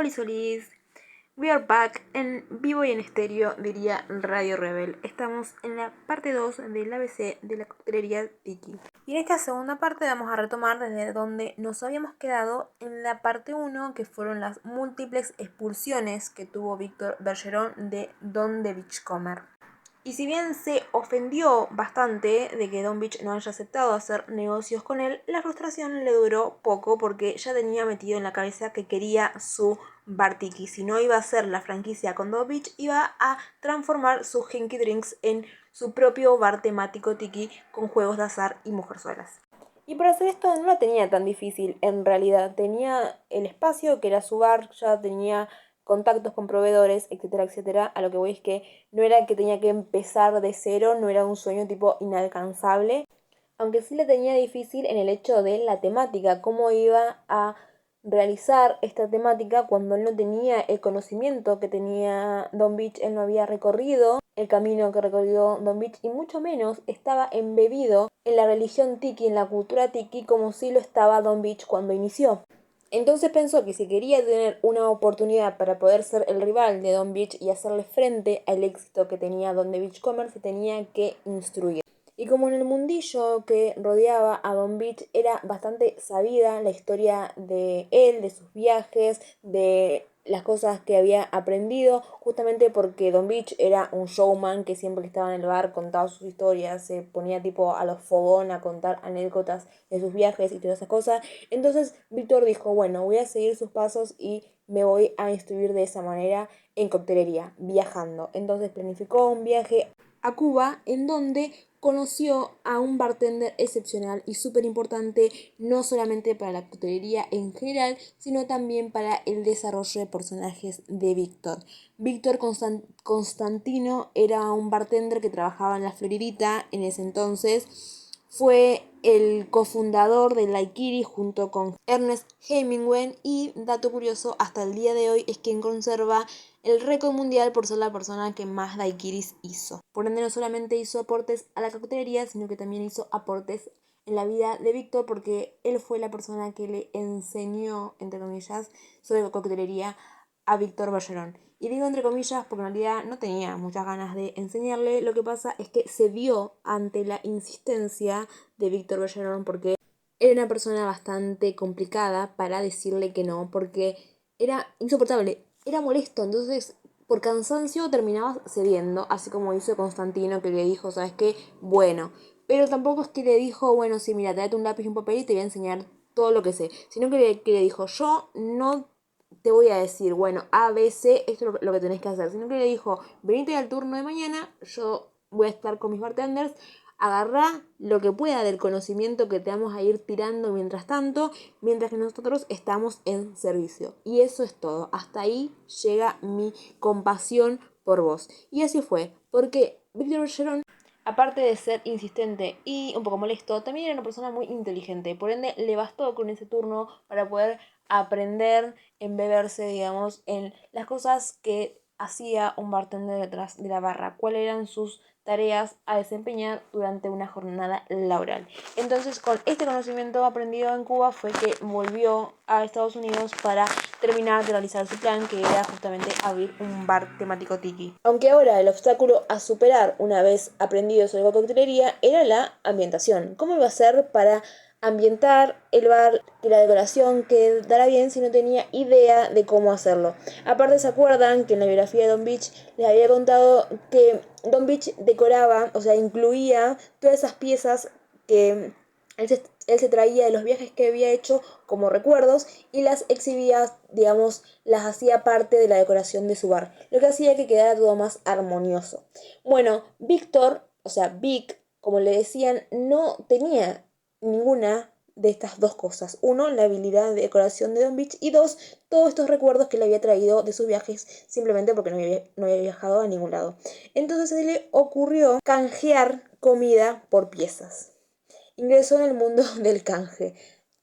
Hola Solís, we are back en vivo y en estéreo, diría Radio Rebel. Estamos en la parte 2 del ABC de la coctelería Tiki. Y en esta segunda parte vamos a retomar desde donde nos habíamos quedado en la parte 1, que fueron las múltiples expulsiones que tuvo Víctor Bergeron de Don the Beachcomber. Y si bien se ofendió bastante de que Don Beach no haya aceptado hacer negocios con él, la frustración le duró poco porque ya tenía metido en la cabeza que quería su bar tiki. Si no iba a hacer la franquicia con Don Beach, iba a transformar sus Hinky Drinks en su propio bar temático tiki con juegos de azar y mujerzuelas. Y para hacer esto no la tenía tan difícil, en realidad. Tenía el espacio, que era su bar, ya tenía contactos con proveedores, etcétera, etcétera. A lo que voy es que no era que tenía que empezar de cero, no era un sueño tipo inalcanzable, aunque sí le tenía difícil en el hecho de la temática, cómo iba a realizar esta temática cuando él no tenía el conocimiento que tenía Don Beach, él no había recorrido el camino que recorrió Don Beach y mucho menos estaba embebido en la religión tiki, en la cultura tiki, como sí lo estaba Don Beach cuando inició. Entonces pensó que si quería tener una oportunidad para poder ser el rival de Don Beach y hacerle frente al éxito que tenía Don The Beachcomber, se tenía que instruir. Y como en el mundillo que rodeaba a Don Beach era bastante sabida la historia de él, de sus viajes, de las cosas que había aprendido, justamente porque Don Beach era un showman que siempre que estaba en el bar contaba sus historias, se ponía tipo a los fogón a contar anécdotas de sus viajes y todas esas cosas. Entonces Víctor dijo, bueno, voy a seguir sus pasos y me voy a instruir de esa manera en coctelería, viajando. Entonces planificó un viaje a Cuba en donde conoció a un bartender excepcional y súper importante, no solamente para la coctelería en general, sino también para el desarrollo de personajes de Víctor. Víctor Constantino era un bartender que trabajaba en la Floridita en ese entonces. Fue el cofundador de Laikiri junto con Ernest Hemingway y, dato curioso, hasta el día de hoy es quien conserva el récord mundial por ser la persona que más daiquiris hizo. Por ende, no solamente hizo aportes a la coctelería, sino que también hizo aportes en la vida de Víctor porque él fue la persona que le enseñó, entre comillas, sobre coctelería a Víctor Bergeron. Y digo entre comillas porque en realidad no tenía muchas ganas de enseñarle. Lo que pasa es que se dio ante la insistencia de Víctor Bergeron porque era una persona bastante complicada para decirle que no, porque era insoportable, era molesto, entonces por cansancio terminaba cediendo, así como hizo Constantino que le dijo, ¿sabes qué? Bueno, pero tampoco es que le dijo, bueno, sí, mira, tráete un lápiz y un papel y te voy a enseñar todo lo que sé, sino que le dijo, yo no te voy a decir, bueno, A, B, C, esto es lo que tenés que hacer, sino que le dijo, venite al turno de mañana, yo voy a estar con mis bartenders, agarrá lo que pueda del conocimiento que te vamos a ir tirando mientras tanto, mientras que nosotros estamos en servicio. Y eso es todo. Hasta ahí llega mi compasión por vos. Y así fue, porque Víctor Bergeron, aparte de ser insistente y un poco molesto, también era una persona muy inteligente. Por ende, le bastó con ese turno para poder aprender, embeberse, digamos, en las cosas que hacía un bartender detrás de la barra, cuáles eran sus tareas a desempeñar durante una jornada laboral. Entonces, con este conocimiento aprendido en Cuba fue que volvió a Estados Unidos para terminar de realizar su plan, que era justamente abrir un bar temático tiki. Aunque ahora el obstáculo a superar una vez aprendido sobre la coctelería era la ambientación. ¿Cómo iba a ser para ambientar el bar, que la decoración quedara bien si no tenía idea de cómo hacerlo? Aparte, se acuerdan que en la biografía de Don Beach les había contado que Don Beach decoraba, o sea, incluía todas esas piezas que él se traía de los viajes que había hecho como recuerdos y las exhibía, digamos, las hacía parte de la decoración de su bar, lo que hacía que quedara todo más armonioso. Bueno, Víctor, o sea, Vic, como le decían, no tenía ninguna de estas dos cosas. Uno, la habilidad de decoración de Don Beach y dos, todos estos recuerdos que le había traído de sus viajes simplemente porque no había viajado a ningún lado. Entonces se le ocurrió canjear comida por piezas. Ingresó en el mundo del canje.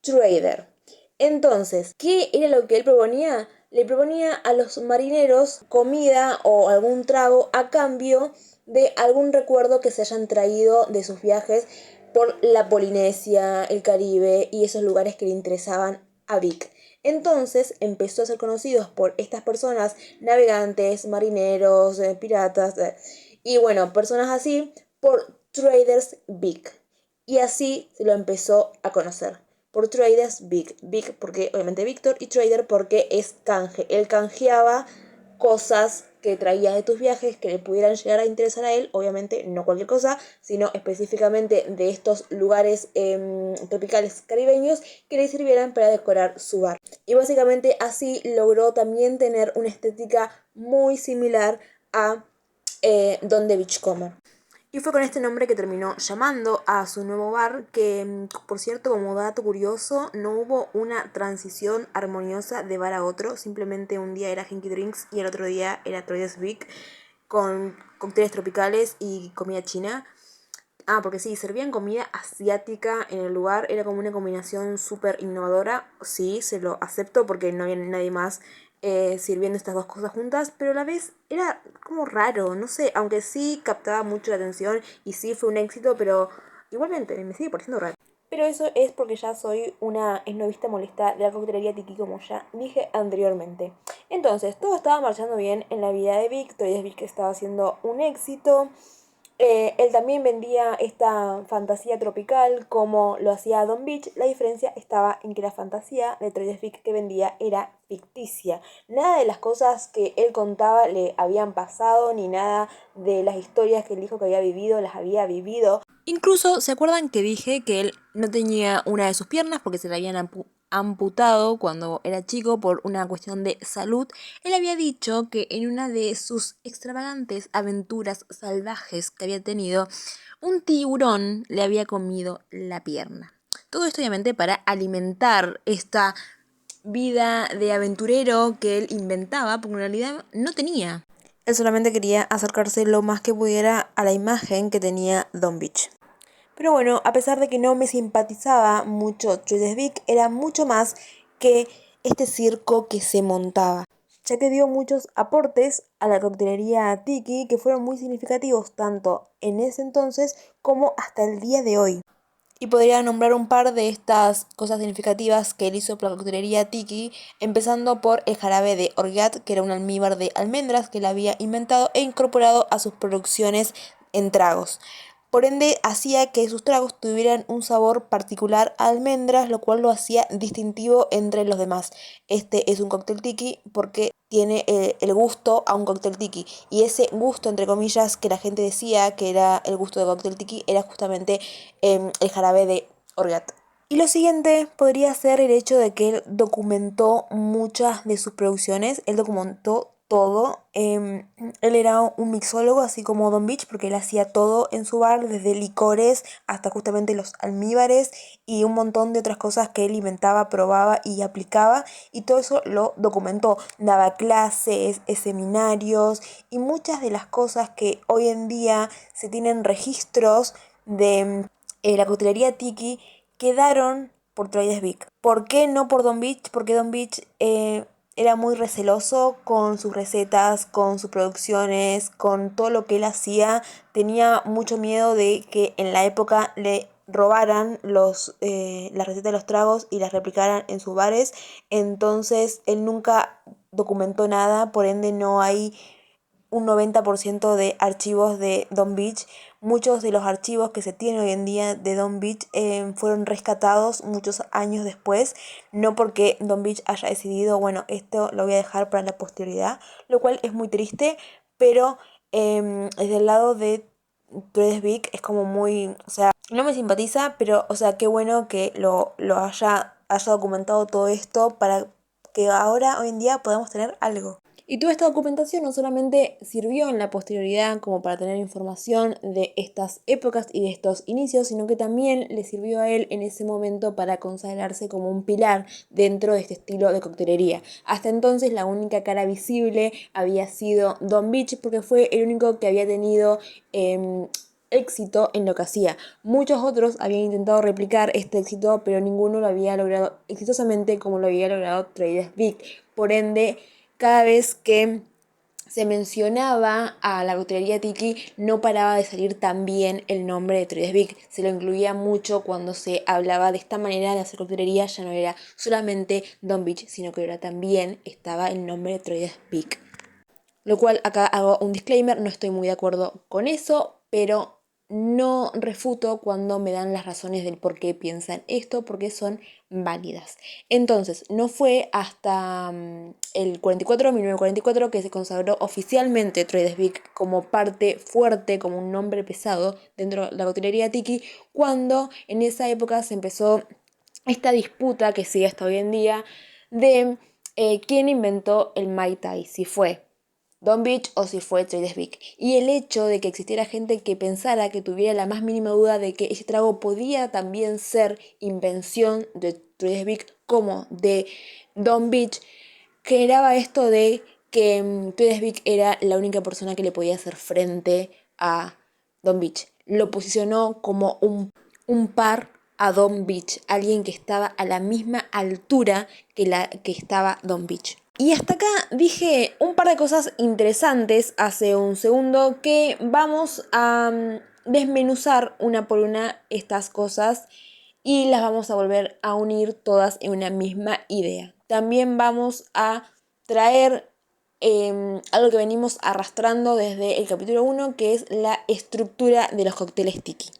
Trader. Entonces, ¿qué era lo que él proponía? Le proponía a los marineros comida o algún trago a cambio de algún recuerdo que se hayan traído de sus viajes por la Polinesia, el Caribe y esos lugares que le interesaban a Vic. Entonces empezó a ser conocidos por estas personas, navegantes, marineros, piratas, y bueno, personas así, por Traders Big. Y así se lo empezó a conocer. Por Traders Big. Big porque obviamente Víctor y Trader porque es canje. Él canjeaba cosas que traía de tus viajes que le pudieran llegar a interesar a él, obviamente no cualquier cosa, sino específicamente de estos lugares tropicales caribeños que le sirvieran para decorar su bar. Y básicamente así logró también tener una estética muy similar a Don The Beachcomber. Y fue con este nombre que terminó llamando a su nuevo bar, que por cierto, como dato curioso, no hubo una transición armoniosa de bar a otro, simplemente un día era Hinky Drinks y el otro día era Troyes Big, con cócteles tropicales y comida china. Ah, porque sí, servían comida asiática en el lugar, era como una combinación súper innovadora, sí, se lo acepto porque no había nadie más sirviendo estas dos cosas juntas, pero a la vez era como raro, no sé, aunque sí captaba mucho la atención y sí fue un éxito, pero igualmente me sigue pareciendo raro. Pero eso es porque ya soy una esnovista molesta de la coctelería Tiki, como ya dije anteriormente. Entonces, todo estaba marchando bien en la vida de Vic, todavía Vic estaba haciendo un éxito. Él también vendía esta fantasía tropical como lo hacía Don Beach. La diferencia estaba en que la fantasía de Troy Vic que vendía era ficticia. Nada de las cosas que él contaba le habían pasado, ni nada de las historias que él dijo que había vivido, las había vivido. Incluso, ¿se acuerdan que dije que él no tenía una de sus piernas porque se la habían amputado cuando era chico por una cuestión de salud? Él había dicho que en una de sus extravagantes aventuras salvajes que había tenido, un tiburón le había comido la pierna. Todo esto obviamente para alimentar esta vida de aventurero que él inventaba, porque en realidad no tenía. Él solamente quería acercarse lo más que pudiera a la imagen que tenía Don Beach. Pero bueno, a pesar de que no me simpatizaba mucho Travis Bick, era mucho más que este circo que se montaba, ya que dio muchos aportes a la coctelería Tiki que fueron muy significativos tanto en ese entonces como hasta el día de hoy. Y podría nombrar un par de estas cosas significativas que él hizo para la coctelería Tiki, empezando por el jarabe de Orgeat, que era un almíbar de almendras que él había inventado e incorporado a sus producciones en tragos. Por ende, hacía que sus tragos tuvieran un sabor particular a almendras, lo cual lo hacía distintivo entre los demás. Este es un cóctel tiki porque tiene el gusto a un cóctel tiki. Y ese gusto, entre comillas, que la gente decía que era el gusto de cóctel tiki, era justamente el jarabe de Orgeat. Y lo siguiente podría ser el hecho de que él documentó muchas de sus producciones, él documentó todo. Él era un mixólogo, así como Don Beach, porque él hacía todo en su bar, desde licores hasta justamente los almíbares y un montón de otras cosas que él inventaba, probaba y aplicaba, y todo eso lo documentó. Daba clases, seminarios y muchas de las cosas que hoy en día se tienen registros de la coctelería Tiki quedaron por Troy Vic. ¿Por qué no por Don Beach? Porque Don Beach era muy receloso con sus recetas, con sus producciones, con todo lo que él hacía. Tenía mucho miedo de que en la época le robaran las recetas de los tragos y las replicaran en sus bares. Entonces él nunca documentó nada, por ende no hay un 90% de archivos de Don Beach. Muchos de los archivos que se tienen hoy en día de Don Beach fueron rescatados muchos años después, no porque Don Beach haya decidido, bueno, esto lo voy a dejar para la posteridad, lo cual es muy triste, pero desde el lado de Travis Bick es como muy, o sea, no me simpatiza, pero, o sea, qué bueno que lo haya documentado todo esto para que ahora, hoy en día, podamos tener algo. Y toda esta documentación no solamente sirvió en la posterioridad como para tener información de estas épocas y de estos inicios, sino que también le sirvió a él en ese momento para consagrarse como un pilar dentro de este estilo de coctelería. Hasta entonces la única cara visible había sido Don Beach porque fue el único que había tenido éxito en lo que hacía. Muchos otros habían intentado replicar este éxito, pero ninguno lo había logrado exitosamente como lo había logrado Travis Bick. Por ende, cada vez que se mencionaba a la coctelería Tiki, no paraba de salir también el nombre de Troyes Vic. Se lo incluía mucho cuando se hablaba de esta manera de hacer coctelería, ya no era solamente Don Beach, sino que ahora también estaba el nombre de Troyes Vic. Lo cual acá hago un disclaimer, no estoy muy de acuerdo con eso, pero no refuto cuando me dan las razones del por qué piensan esto, porque son válidas. Entonces, no fue hasta el 1944, que se consagró oficialmente Troyes Vic como parte fuerte, como un nombre pesado dentro de la coctelería Tiki, cuando en esa época se empezó esta disputa que sigue hasta hoy en día de quién inventó el Mai Tai, si fue Don Beach o si fue Troyes Vic. Y el hecho de que existiera gente que pensara, que tuviera la más mínima duda de que ese trago podía también ser invención de Troyes Vic como de Don Beach, generaba esto de que Troyes Vic era la única persona que le podía hacer frente a Don Beach. Lo posicionó como un par a Don Beach, alguien que estaba a la misma altura que estaba Don Beach. Y hasta acá dije un par de cosas interesantes hace un segundo que vamos a desmenuzar una por una estas cosas y las vamos a volver a unir todas en una misma idea. También vamos a traer algo que venimos arrastrando desde el capítulo 1, que es la estructura de los cócteles Tiki.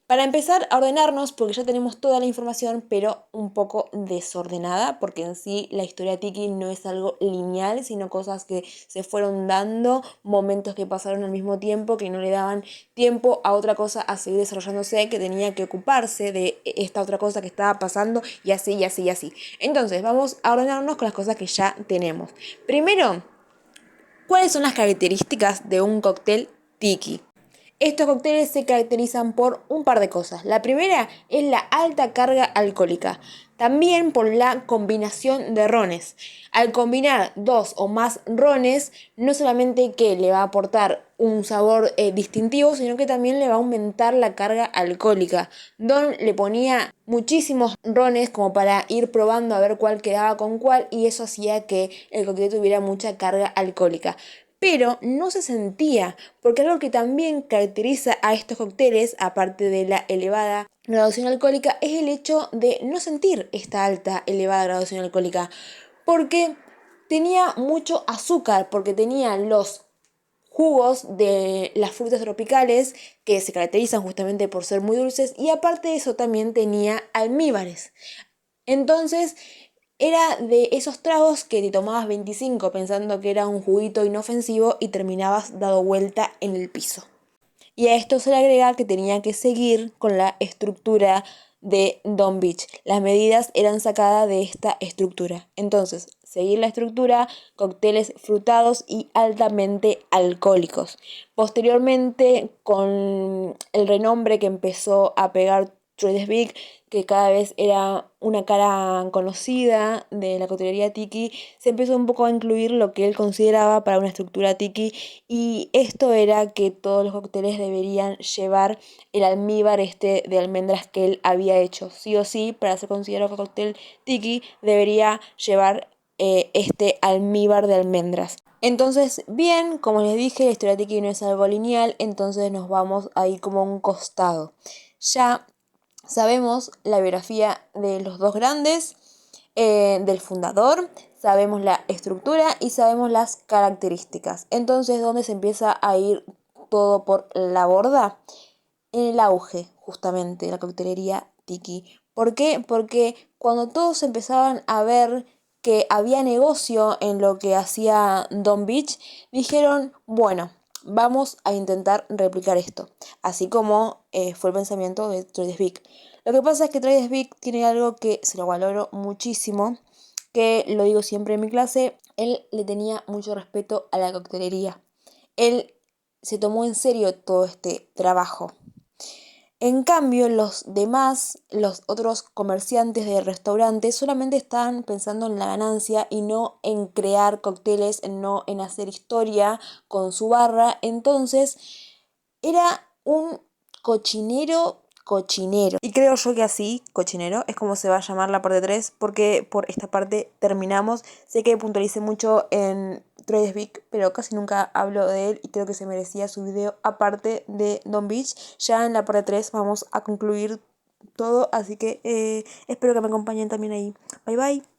Para empezar a ordenarnos, porque ya tenemos toda la información, pero un poco desordenada, porque en sí la historia Tiki no es algo lineal, sino cosas que se fueron dando, momentos que pasaron al mismo tiempo, que no le daban tiempo a otra cosa a seguir desarrollándose, que tenía que ocuparse de esta otra cosa que estaba pasando, y así, y así, y así. Entonces, vamos a ordenarnos con las cosas que ya tenemos. Primero, ¿cuáles son las características de un cóctel Tiki? Estos cócteles se caracterizan por un par de cosas. La primera es la alta carga alcohólica, también por la combinación de rones. Al combinar dos o más rones, no solamente que le va a aportar un sabor distintivo, sino que también le va a aumentar la carga alcohólica. Don le ponía muchísimos rones como para ir probando a ver cuál quedaba con cuál, y eso hacía que el cóctel tuviera mucha carga alcohólica. Pero no se sentía, porque algo que también caracteriza a estos cócteles, aparte de la elevada graduación alcohólica, es el hecho de no sentir esta alta, elevada graduación alcohólica, porque tenía mucho azúcar, porque tenía los jugos de las frutas tropicales que se caracterizan justamente por ser muy dulces, y aparte de eso también tenía almíbares. Entonces era de esos tragos que te tomabas 25 pensando que era un juguito inofensivo y terminabas dado vuelta en el piso. Y a esto se le agrega que tenía que seguir con la estructura de Don Beach. Las medidas eran sacadas de esta estructura. Entonces, seguir la estructura, cócteles frutados y altamente alcohólicos. Posteriormente, con el renombre que empezó a pegar Troyes Vic, que cada vez era una cara conocida de la coctelería Tiki, se empezó un poco a incluir lo que él consideraba para una estructura Tiki, y esto era que todos los cócteles deberían llevar el almíbar de almendras que él había hecho. Sí o sí, para ser considerado cóctel Tiki, debería llevar este almíbar de almendras. Entonces, bien, como les dije, la historia Tiki no es algo lineal, entonces nos vamos a ir como a un costado. Ya sabemos la biografía de los dos grandes, del fundador, sabemos la estructura y sabemos las características. Entonces, ¿dónde se empieza a ir todo por la borda? En el auge, justamente, de la coctelería Tiki. ¿Por qué? Porque cuando todos empezaban a ver que había negocio en lo que hacía Don Beach, dijeron, bueno, vamos a intentar replicar esto. Así como fue el pensamiento de Troyes Vic. Lo que pasa es que Troyes Vic tiene algo que se lo valoro muchísimo, que lo digo siempre en mi clase: él le tenía mucho respeto a la coctelería. Él se tomó en serio todo este trabajo. En cambio, los demás, los otros comerciantes de restaurantes, solamente estaban pensando en la ganancia y no en crear cócteles, no en hacer historia con su barra. Entonces, era un cochinero. Y creo yo que así, cochinero, es como se va a llamar la parte 3, porque por esta parte terminamos. Sé que puntualicé mucho en Travis Bick, pero casi nunca hablo de él y creo que se merecía su video aparte de Don Beach. Ya en la parte 3 vamos a concluir todo, así que espero que me acompañen también ahí. Bye bye.